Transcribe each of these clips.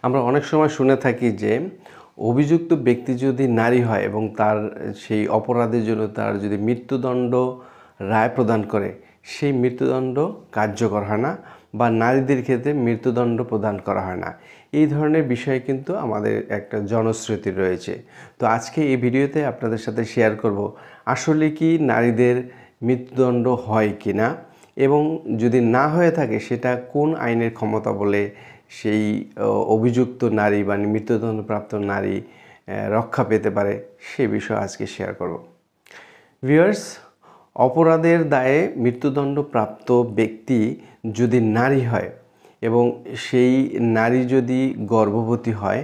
আমরা অনেক সময় শুনে থাকি যে অভিযুক্ত ব্যক্তি যদি নারী হয় এবং তার সেই অপরাধের জন্য তার যদি মৃত্যুদণ্ড রায় প্রদান করে, সেই মৃত্যুদণ্ড কার্যকর হয় না বা নারীদের ক্ষেত্রে মৃত্যুদণ্ড প্রদান করা হয় না। এই ধরনের বিষয় কিন্তু আমাদের একটা জনশ্রুতি রয়েছে। তো আজকে এই ভিডিওতে আপনাদের সাথে শেয়ার করব আসলে কি নারীদের মৃত্যুদণ্ড হয় কি না, এবং যদি না হয়ে থাকে সেটা কোন আইনের ক্ষমতা বলে সেই অভিযুক্ত নারী বা মৃত্যুদণ্ডপ্রাপ্ত নারী রক্ষা পেতে পারে, সে বিষয়ে আজকে শেয়ার করব। ভিউয়ার্স, অপরাধের দায়ে মৃত্যুদণ্ডপ্রাপ্ত ব্যক্তি যদি নারী হয় এবং সেই নারী যদি গর্ভবতী হয়,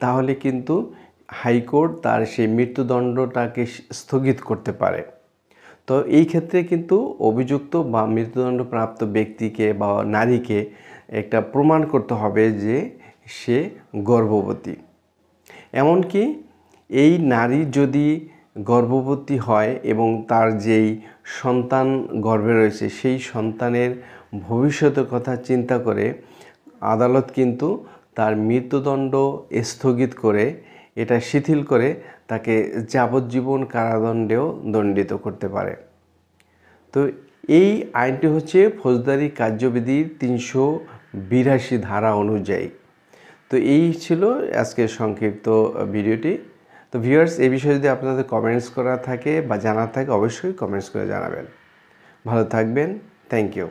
তাহলে কিন্তু হাইকোর্ট তার সেই মৃত্যুদণ্ডটাকে স্থগিত করতে পারে। তো এই ক্ষেত্রে কিন্তু অভিযুক্ত বা মৃত্যুদণ্ডপ্রাপ্ত ব্যক্তিকে বা নারীকে একটা প্রমাণ করতে হবে যে সে গর্ভবতী। এমনকি এই নারী যদি গর্ভবতী হয় এবং তার যেই সন্তান গর্ভে রয়েছে সেই সন্তানের ভবিষ্যতের কথা চিন্তা করে আদালত কিন্তু তার মৃত্যুদণ্ড স্থগিত করে, এটা শিথিল করে তাকে যাবজ্জীবন কারাদণ্ডেও দণ্ডিত করতে পারে। তো এই আইনটি হচ্ছে ফৌজদারি কার্যবিধির 382 ধারা অনুযায়ী। তো এই ছিল আজকের সংক্ষিপ্ত ভিডিওটি। তো ভিউয়ার্স, এই বিষয়ে যদি আপনাদের কমেন্টস করা থাকে বা জানার থাকে, অবশ্যই কমেন্টস করে জানাবেন। ভালো থাকবেন। Thank you.